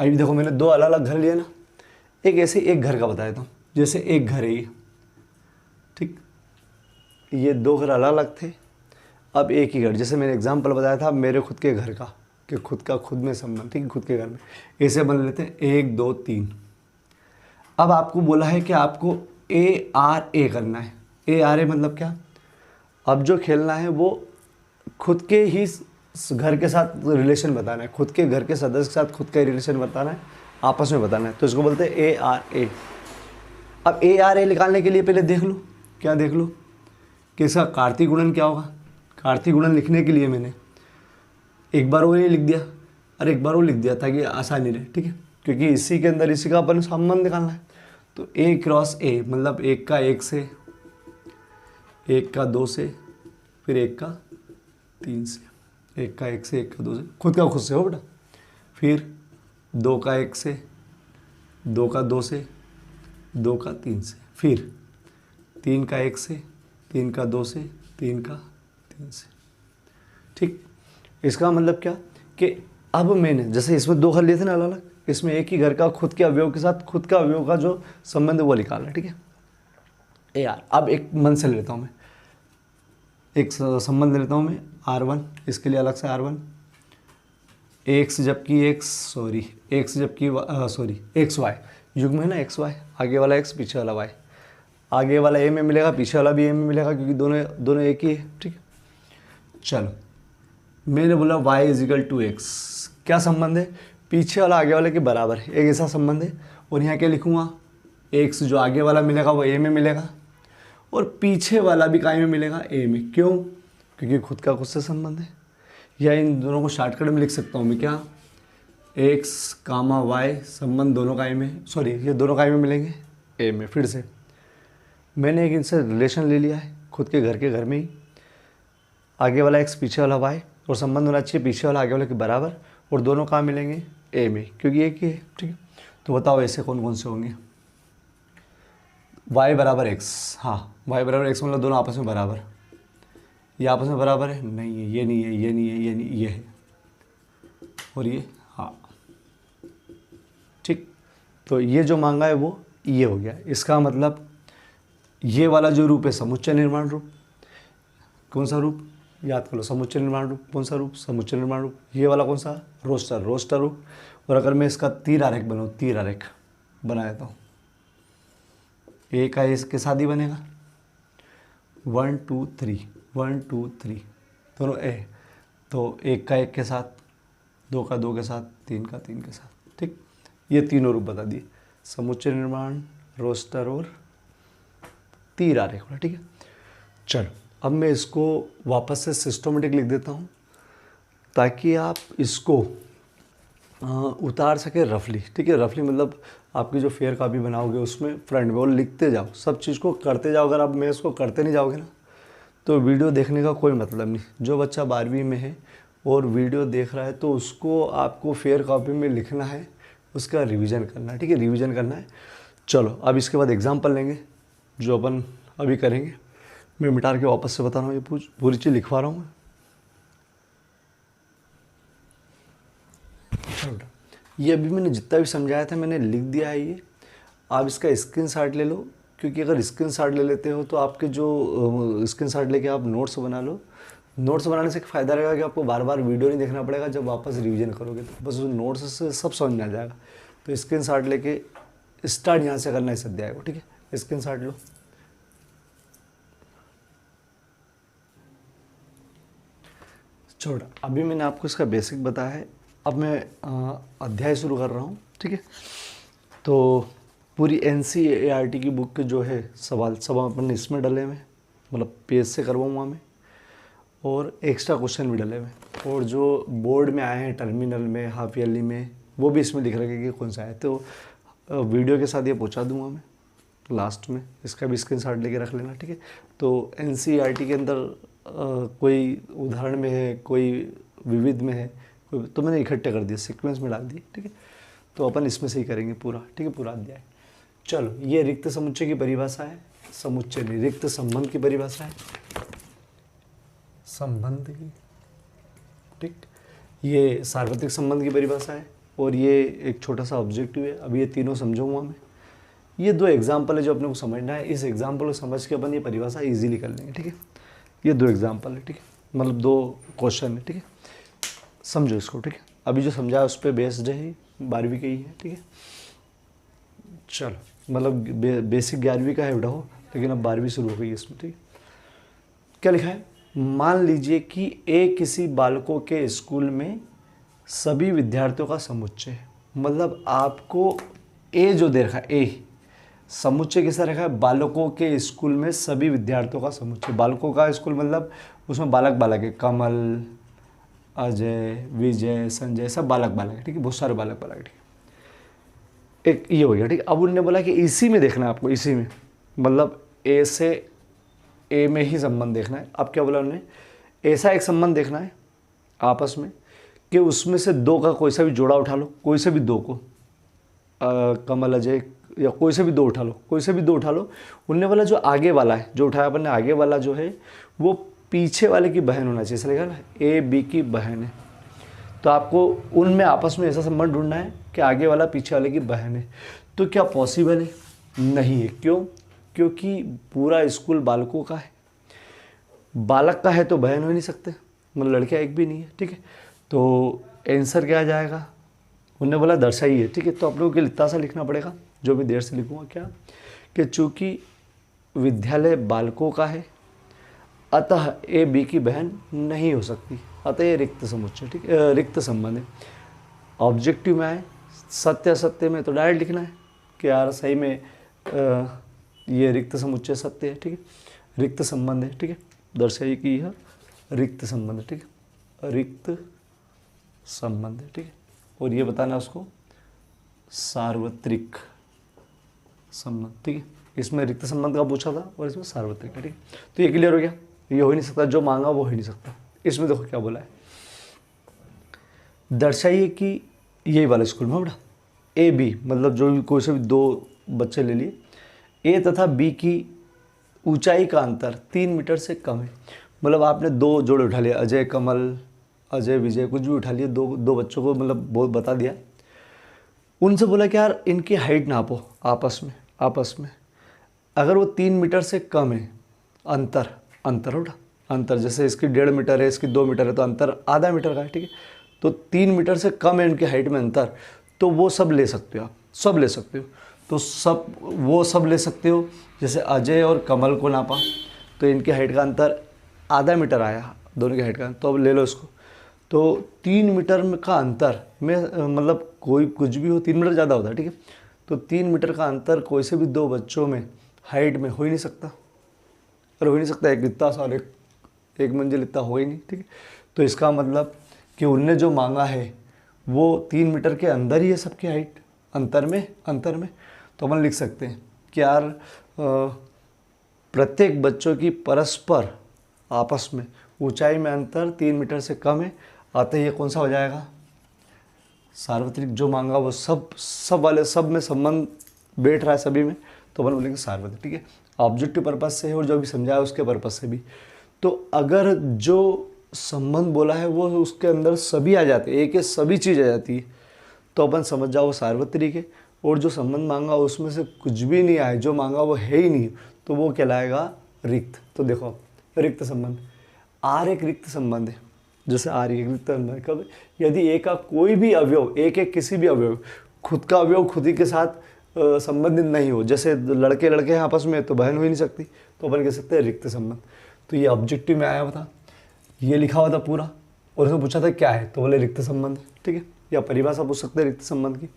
अभी देखो मैंने 2 अलग अलग घर लिए ना, एक ऐसे एक घर का बता देता हूँ। जैसे एक घर है ये, ठीक, ये 2 घर अलग अलग थे, अब एक ही घर। जैसे मैंने एग्जांपल बताया था मेरे खुद के घर का, कि खुद का खुद में संबंध, ठीक, खुद के घर में ऐसे बन लेते हैं 1 2 3। अब आपको बोला है कि आपको ARA करना है। ARA मतलब क्या? अब जो खेलना है वो खुद के ही घर के साथ रिलेशन बताना है, खुद के घर के सदस्य के साथ खुद का रिलेशन बताना है, आपस में बताना है, तो इसको बोलते हैं ARA। अब ARA निकालने के लिए पहले देख लो, क्या देख लो कि इसका कार्तीय गुणन क्या होगा। कार्तीय गुणन लिखने के लिए मैंने एक बार वो नहीं लिख दिया, अरे एक बार वो लिख दिया ताकि आसानी रहे, ठीक है, क्योंकि इसी के अंदर इसी का अपन संबंध निकालना है। तो A क्रॉस A मतलब 1 का 1 से, 1 का 2 से, फिर 1 का 3 से, 1 का 1 से, 1 का 2 से, खुद का खुद से हो बेटा, फिर 2 का 1 से, 2 का 2 से, 2 का 3 से, फिर 3 का 1 से, 3 का 2 से, 3 का 3 से, ठीक। इसका मतलब क्या कि अब मैंने जैसे इसमें 2 घर लिए थे ना अलग अलग, इसमें एक ही घर का खुद के अवयव के साथ खुद का अवयव का जो संबंध है वो निकालना, ठीक है। यार अब एक मन से लेता हूँ मैं, एक संबंध लेता हूँ मैं R1, इसके लिए अलग से R1, x जबकि XY युग्म है ना, XY, आगे वाला x पीछे वाला y, आगे वाला a में मिलेगा पीछे वाला भी a में मिलेगा क्योंकि दोनों एक ही है, ठीक है। चलो मैंने बोला y = x, क्या संबंध है? पीछे वाला आगे वाले के बराबर है, एक ऐसा संबंध है। और यहाँ क्या लिखूँगा, x जो आगे वाला मिलेगा वो a में मिलेगा और पीछे वाला भी काय में मिलेगा, a में। क्यों? क्योंकि खुद का खुद से संबंध है। या इन दोनों को शॉर्टकट में लिख सकता हूँ मैं, क्या, x, y संबंध दोनों काय में, सॉरी ये दोनों काय में मिलेंगे a में। फिर से मैंने एक इनसे रिलेशन ले लिया है खुद के घर में ही, आगे वाला x पीछे वाला y, और संबंध होना चाहिए पीछे वाला आगे वाले के बराबर, और दोनों कहाँ मिलेंगे, a में, क्योंकि एक ही है, ठीक है। तो बताओ ऐसे कौन कौन से होंगे। y बराबर x, हाँ y बराबर x मतलब दोनों आपस में बराबर। ये आपस में बराबर है? नहीं है, ये नहीं है, ये नहीं है, ये नहीं, ये है, और ये, हाँ, ठीक। तो ये जो मांगा है वो ये हो गया। इसका मतलब ये वाला जो रूप है समुच्चय निर्माण रूप, कौन सा रूप याद कर लो, समुच्चय निर्माण रूप। कौन सा रूप? समुच्चय निर्माण रूप। ये वाला कौन सा? रोस्टर रूप। और अगर मैं इसका तीर आरेख बनाऊँ, तीर आरेख बना देता हूँ, ए का इसके साथ ही बनेगा, 1 2 3 1 2 3 दोनों ए, तो 1 का 1 के साथ, 2 का 2 के साथ, 3 का 3 के साथ, ठीक। ये तीनों रूप बता दिए, समुच्चय निर्माण, रोस्टर और तीर आरेख, ठीक है। चलो अब मैं इसको वापस से सिस्टमेटिक लिख देता हूँ ताकि आप इसको उतार सके रफली, ठीक है। रफली मतलब आपकी जो फेयर कॉपी बनाओगे उसमें फ्रंट में, और लिखते जाओ, सब चीज़ को करते जाओ। अगर आप मैं इसको करते नहीं जाओगे ना तो वीडियो देखने का कोई मतलब नहीं। जो बच्चा 12वीं में है और वीडियो देख रहा है तो उसको आपको फेयर कॉपी में लिखना है, उसका रिवीजन करना है, ठीक है, रिवीजन करना है। चलो अब इसके बाद एग्जाम्पल लेंगे जो अपन अभी करेंगे। मैं मिटा के वापस से बता रहा हूँ, ये पूरी चीज़ लिखवा रहा हूँ मैं। ये अभी मैंने जितना भी समझाया था मैंने लिख दिया है ये। आप इसका स्क्रीनशॉट ले लो, क्योंकि अगर स्क्रीनशॉट ले लेते हो तो आपके जो स्क्रीनशॉट लेके आप नोट्स बना लो। नोट्स बनाने से फ़ायदा रहेगा कि आपको बार बार वीडियो नहीं देखना पड़ेगा। जब वापस रिवीजन करोगे तो बस उस नोट्स से सब समझ में आ जाएगा। तो स्क्रीनशॉट लेके स्टार्ट यहाँ से करना है सब आएगा, ठीक है। स्क्रीनशॉट लो। छोड़, अभी मैंने आपको इसका बेसिक बताया है। अब मैं अध्याय शुरू कर रहा हूँ, ठीक है। तो पूरी NCERT की बुक के जो है सवाल सब अपन इसमें डले हुए, मतलब पेज से करवाऊँगा मैं, और एक्स्ट्रा क्वेश्चन भी डले हुए, और जो बोर्ड में आए हैं टर्मिनल में, हाफ ईयरली में, वो भी इसमें लिख रखें कि कौन सा है। तो वीडियो के साथ ये पहुंचा दूंगा मैं लास्ट में, इसका भी स्क्रीनशॉट लेके रख लेना, ठीक है। तो एनसीईआरटी के अंदर कोई उदाहरण में है, कोई विविध में है, कोई, तो मैंने इकट्ठे कर दिया, सीक्वेंस में डाल दिए, ठीक है। तो अपन इसमें से ही करेंगे पूरा, ठीक है, पूरा अध्याय। चलो, ये रिक्त समुच्चय की परिभाषा है, समुच्चय नहीं, रिक्त संबंध की परिभाषा है, संबंध की, ठीक। ये सार्वत्रिक संबंध की परिभाषा है, और ये एक छोटा सा ऑब्जेक्टिव है। अभी ये तीनों समझाऊंगा मैं। ये 2 एग्जाम्पल है जो अपने को समझना है। इस एग्जाम्पल को समझ के अपन ये परिभाषा इजीली कर लेंगे, ठीक है। ये 2 एग्जाम्पल है, ठीक है, मतलब 2 क्वेश्चन है, ठीक है। समझो इसको, ठीक है। अभी जो समझा है उस पर बेस्ड है, 12वीं की ही है, ठीक है। चलो, मतलब बेसिक 11वीं का है बेटा हो, लेकिन अब 12वीं शुरू हो गई इसमें, ठीक है। क्या लिखा है? मान लीजिए कि ए किसी बालकों के स्कूल में सभी विद्यार्थियों का समुच्चय है। मतलब आपको ए जो दे रखा है, ए समुच्चय किसा रखा है? बालकों के स्कूल में सभी विद्यार्थियों का समुच्चय। बालकों का स्कूल मतलब उसमें बालक बालक है, कमल, अजय, विजय, संजय, सब बालक बालक है, ठीक है, बहुत सारे बालक बालक, ठीक है। एक ये हो गया, ठीक है। अब उन्होंने बोला कि इसी में देखना है आपको, इसी में, मतलब ए से ए में ही संबंध देखना है। अब क्या बोला उन्होंने? ऐसा एक संबंध देखना है आपस में कि उसमें से 2 का कोई सा भी जोड़ा उठा लो, कोई से भी 2 को, कमल, अजय, या कोई से भी 2 उठा लो, कोई से भी 2 उठा लो। उनने बोला जो आगे वाला है, जो उठाया अपन ने, आगे वाला जो है वो पीछे वाले की बहन होना चाहिए। चलेगा ना, ए बी की बहन है, तो आपको उनमें आपस में ऐसा संबंध ढूंढना है कि आगे वाला पीछे वाले की बहन है। तो क्या पॉसिबल है? नहीं है। क्यों? क्योंकि पूरा स्कूल बालकों का है, बालक का है तो बहन हो ही नहीं सकते, मतलब लड़कियाँ एक भी नहीं है, ठीक है। तो आंसर क्या आ जाएगा? उन्होंने बोला दर्शाइए, ठीक है। तो आप लोगों के लिए इतना सा लिखना पड़ेगा, जो भी देर से लिखूंगा, क्या कि चूँकि विद्यालय बालकों का है, अतः ए बी की बहन नहीं हो सकती, अतः ये रिक्त समुच्चय, ठीक है, रिक्त संबंध है। ऑब्जेक्टिव में आए, सत्य असत्य में तो डायरेक्ट लिखना है कि यार सही में ये रिक्त समुच्चय सत्य है, ठीक है, रिक्त संबंध है, ठीक है। दर्शाइए कि यह रिक्त संबंध है, ठीक है, रिक्त संबंध है, ठीक है। और ये बताना उसको सार्वत्रिक संबंध, ठीक है। इसमें रिक्त संबंध का पूछा था और इसमें सार्वत्रिक है, ठीक है। तो ये क्लियर हो गया, ये हो ही नहीं सकता, जो मांगा वो हो ही नहीं सकता। इसमें देखो क्या बोला है, दर्शाइए कि यही वाला स्कूल में बेटा ए बी, मतलब जो भी कोई से भी 2 बच्चे ले लिए, ए तथा बी की ऊंचाई का अंतर 3 मीटर से कम है। मतलब आपने 2 जोड़े उठा लिए, अजय, कमल, अजय, विजय, कुछ भी उठा लिए, दो बच्चों को मतलब बहुत बता दिया। उनसे बोला कि यार इनकी हाइट नापो आपस में, अगर वो 3 मीटर से कम है, अंतर उठा, अंतर जैसे इसकी 1.5 मीटर है, इसकी 2 मीटर है, तो अंतर आधा मीटर का है, ठीक है। तो 3 मीटर से कम है उनकी हाइट में अंतर, तो वो सब ले सकते हो आप, सब ले सकते हो। तो सब ले सकते हो। जैसे अजय और कमल को नापा तो इनकी हाइट का अंतर आधा मीटर आया, दोनों की हाइट का, तो अब ले लो इसको। तो 3 मीटर का अंतर में मतलब कोई कुछ भी हो, 3 मीटर ज़्यादा होता है, ठीक है। तो 3 मीटर का अंतर कोई से भी 2 बच्चों में हाइट में हो ही नहीं सकता, और हो ही नहीं सकता, एक इतना सा एक मंजिल इतना हो ही नहीं, ठीक है। तो इसका मतलब कि उनने जो मांगा है वो 3 मीटर के अंदर ही है सबकी हाइट, अंतर में। तो अपन लिख सकते हैं कि यार प्रत्येक बच्चों की परस्पर आपस में ऊंचाई में अंतर 3 मीटर से कम है, अतः ये कौन सा हो जाएगा? सार्वत्रिक। जो मांगा वो सब में संबंध बैठ रहा है सभी में, तो अपन बोलेंगे सार्वत्रिक, ठीक है। ऑब्जेक्टिव पर्पस से है और जो भी समझाया उसके पर्पस से भी। तो अगर जो संबंध बोला है वो उसके अंदर सभी आ जाते हैं, एक एक सभी चीज़ आ जाती है, तो अपन समझ जाओ वो सार्वत्रिक है। और जो संबंध मांगा उसमें से कुछ भी नहीं आए, जो मांगा वो है ही नहीं, तो वो कहलाएगा रिक्त। तो देखो रिक्त संबंध, आर एक रिक्त संबंध है, जैसे आर एक रिक्त संबंध कब? यदि ए का कोई भी अवयव, एक किसी भी अवयव, खुद का अवयव खुद ही के साथ संबंधित नहीं हो, जैसे लड़के हैं आपस में, तो बहन हो ही नहीं सकती, तो अपन कह सकते हैं रिक्त संबंध। तो ये ऑब्जेक्टिव में आया हुआ था, ये लिखा हुआ था पूरा, और उसमें पूछा था क्या है, तो बोले रिक्त संबंध, ठीक है। या परिभाषा पूछ सकते हैं रिक्त संबंध की।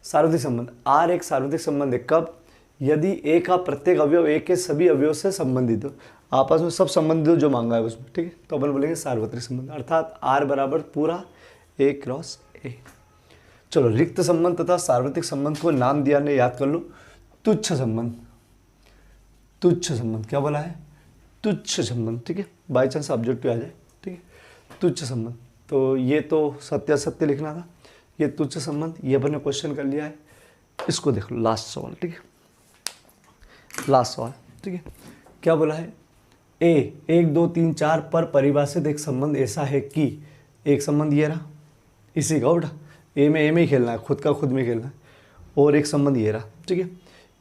सार्वत्रिक संबंध, आर एक सार्वत्रिक संबंध है कब? यदि ए का प्रत्येक अवयव ए के सभी अवयव से संबंधित हो, आपस में सब संबंधित हो जो मांगा है उसमें, ठीक है। तो अपन बोलेंगे सार्वत्रिक संबंध, अर्थात आर बराबर पूरा A क्रॉस ए। चलो, रिक्त संबंध तथा सार्वत्रिक संबंध को नाम दिया ने याद कर लो, तुच्छ संबंध। तुच्छ संबंध क्या बोला है? तुच्छ संबंध, ठीक है, बाई चांस ऑब्जेक्टिव आ जाए, ठीक है, तुच्छ संबंध। तो ये तो सत्य सत्य लिखना था, ये तुच्छ संबंध, ये अपन ने क्वेश्चन कर लिया है। इसको देख लो, लास्ट सवाल, ठीक है, लास्ट सवाल, ठीक है, क्या बोला है? ए 1 2 3 4 पर परिभाषित एक संबंध ऐसा है कि, एक संबंध ये रहा, इसी का उठा, ए में ही खेलना है, खुद का खुद में खेलना है, और एक संबंध ये रहा, ठीक है,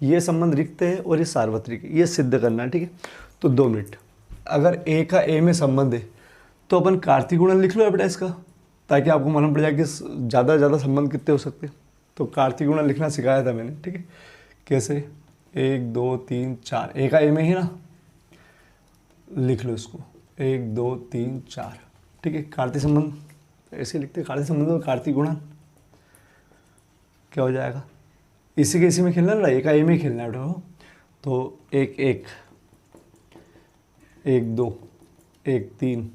ये संबंध रिक्त है और ये सार्वत्रिक है, ये सिद्ध करना है, ठीक है। तो 2 मिनट, अगर ए का ए में संबंध है तो अपन कार्तीय गुणन लिख लो बेटा इसका, ताकि आपको मालूम पड़ जाए कि ज़्यादा से ज़्यादा संबंध कितने हो सकते हैं। तो कार्तीय गुणन लिखना सिखाया था मैंने, ठीक है, कैसे? 1 2 3 4, ए का ए में ही ना, लिख लो इसको 1 2 3 4, ठीक है। कार्तीय संबंध ऐसे लिखते हैं, कार्तीय संबंध में कार्तीय गुणन क्या हो जाएगा? इसी के इसी में खेलना है ना, ए का ए में ही खेलना है बेटा। तो 1 1 1 2 1 3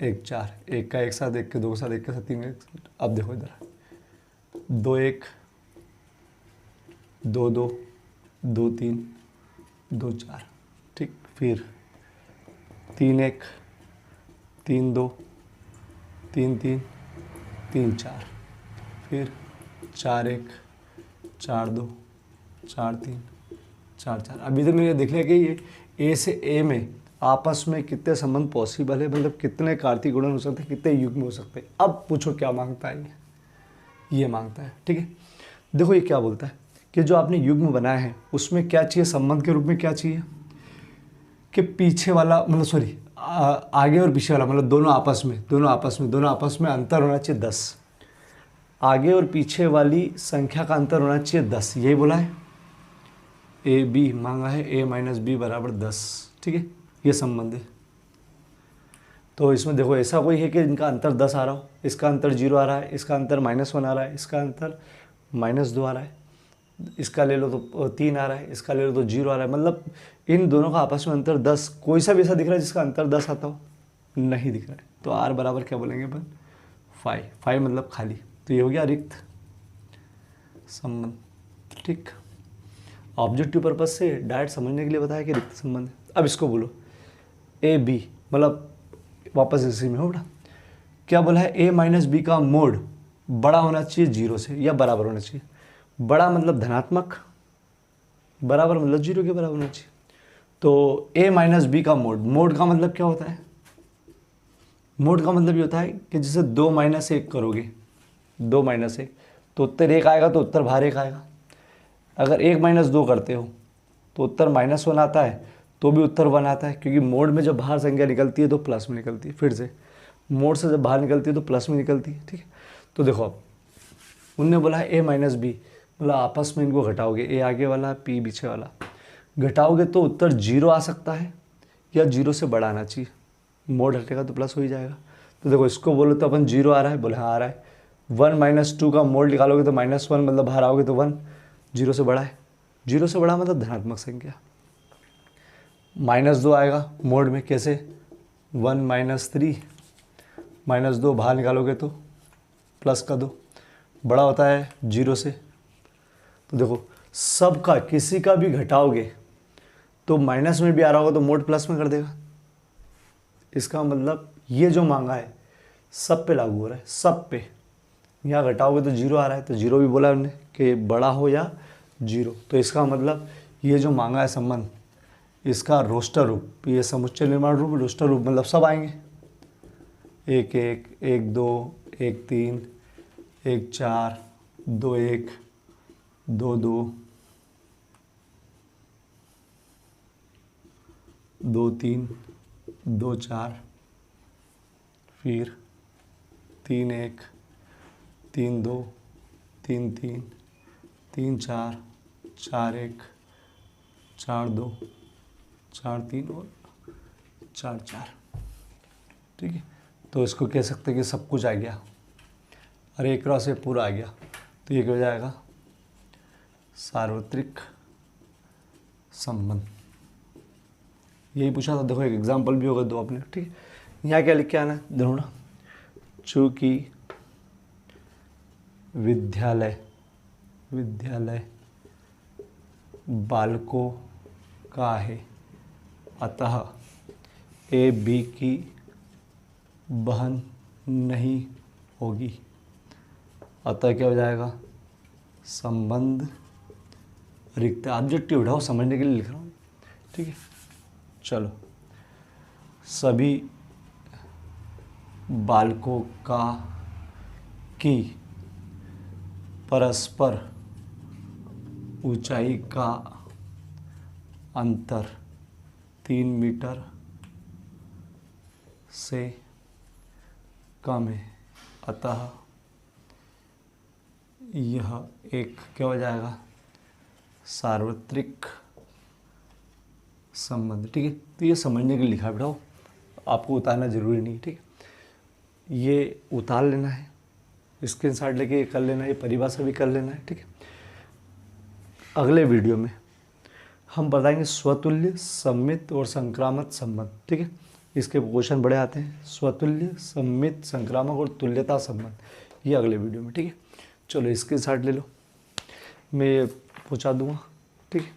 1 4, एक का एक साथ, एक के दो के साथ, एक के साथ 3 एक। अब देखो इधर 2 1 2 2 2 3 2 4, ठीक, फिर 3 1 3 2 3 3 3 4, फिर 4 1 4 2 4 3 4 4। अभी तो मैंने देख लिया कि ये ए से ए में आपस में कितने संबंध पॉसिबल है, मतलब कितने कार्तीय गुणन हो सकते हैं, कितने युग्म हो सकते हैं। अब पूछो क्या मांगता है ये मांगता है, ठीक है। देखो ये क्या बोलता है कि जो आपने युग्म बनाया है उसमें क्या चाहिए, संबंध के रूप में क्या चाहिए कि पीछे वाला, मतलब सॉरी, आगे और पीछे वाला, मतलब दोनों आपस में अंतर होना चाहिए 10। आगे और पीछे वाली संख्या का अंतर होना चाहिए 10, यही बोला है। ए बी मांगा है, a माइनस बी बराबर 10, ठीक है, ये संबंध है। तो इसमें देखो ऐसा कोई है कि इनका अंतर 10 आ रहा हो, इसका अंतर 0 आ रहा है, इसका अंतर -1 आ रहा है, इसका अंतर -2 आ रहा है, इसका ले लो तो 3 आ रहा है, इसका ले लो तो 0 आ रहा है, मतलब इन दोनों का आपस में अंतर 10। कोई सा भी ऐसा दिख रहा है जिसका अंतर 10 आता हो? नहीं दिख रहा है। तो r बराबर क्या बोलेंगे अपन? 5 मतलब खाली। तो ये हो गया रिक्त संबंध, ठीक। ऑब्जेक्टिव पर्पज से डायरेक्ट समझने के लिए बताया कि रिक्त संबंध है। अब इसको बोलो ए बी, मतलब वापस इसी में हो बेटा, क्या बोला है? ए माइनस बी का मोड बड़ा होना चाहिए 0 से या बराबर होना चाहिए। बड़ा मतलब धनात्मक, बराबर मतलब 0 के बराबर होना चाहिए। तो ए माइनस बी का मोड का मतलब क्या होता है? मोड का मतलब ये होता है कि जैसे 2 - 1 करोगे, 2 - 1 तो उत्तर 1 आएगा, तो उत्तर बाहर 1 आएगा। अगर 1 - 2 करते हो तो उत्तर -1 आता है, तो भी उत्तर 1 आता है, क्योंकि मोड में जब बाहर संख्या निकलती है तो प्लस में निकलती है। फिर से मोड से जब बाहर निकलती है तो प्लस में निकलती है, ठीक है। तो देखो अब उनने बोला है a माइनस बी, मतलब आपस में इनको घटाओगे, a आगे वाला p पीछे वाला, घटाओगे तो उत्तर 0 आ सकता है या 0 से बड़ा आना चाहिए। मोड हटेगा तो प्लस हो ही जाएगा। तो देखो इसको बोलो तो अपन 0 आ रहा है, बोले हाँ आ रहा है। 1 - 2 का मोड निकालोगे तो -1, मतलब बाहर आओगे तो 1, 0 से बड़ा है। 0 से बड़ा मतलब धनात्मक संख्या। -2 आएगा मोड में, कैसे? 1 - 3, -2 बाहर निकालोगे तो प्लस का 2, बड़ा होता है 0 से। तो देखो सबका किसी का भी घटाओगे तो माइनस में भी आ रहा होगा तो मोड प्लस में कर देगा। इसका मतलब ये जो मांगा है सब पे लागू हो रहा है, सब पे। यहाँ घटाओगे तो 0 आ रहा है, तो 0 भी बोला हमने कि बड़ा हो या 0। तो इसका मतलब ये जो मांगा है संबंध, इसका रोस्टर रूप, ये समुच्चय निर्माण रूप, रोस्टर रूप मतलब सब आएंगे। 1 1 1 2 1 3 1 4 2 1 2 2 2 3 2 4, फिर 3 1 3 2 3 3 3 4 4 1 4 2 4 3 और 4 4, ठीक है। तो इसको कह सकते हैं कि सब कुछ आ गया और एक क्रॉस से पूरा आ गया। तो ये क्या हो जाएगा? सार्वत्रिक संबंध। यही पूछा था। देखो एक एग्जाम्पल भी होगा 2 अपने, ठीक है। यहाँ क्या लिख के आना है, देखो ना, चूँकि विद्यालय, विद्यालय बालकों का है, अतः ए बी की बहन नहीं होगी। अतः क्या हो जाएगा, संबंध रिक्त। ऑब्जेक्टिव उठाओ, समझने के लिए लिख रहा हूँ, ठीक है। चलो, सभी बालकों का की परस्पर ऊंचाई का अंतर 3 मीटर से कम है, अतः यह एक क्या हो जाएगा, सार्वत्रिक संबंध, ठीक है। तो ये समझने के लिए लिखा बेटा, आपको उतारना जरूरी नहीं, ठीक है। ये उतार लेना है, स्क्रीनशॉट लेके ये कर लेना है, ये परिभाषा भी कर लेना है, ठीक है। अगले वीडियो में हम बताएंगे स्वतुल्य, सममित और संक्रामक संबंध, ठीक है। इसके क्वेश्चन बड़े आते हैं, स्वतुल्य, सममित, संक्रामक और तुल्यता संबंध, ये अगले वीडियो में, ठीक है। चलो स्क्रीनशॉट ले लो, मैं पहुंचा दूंगा, ठीक है।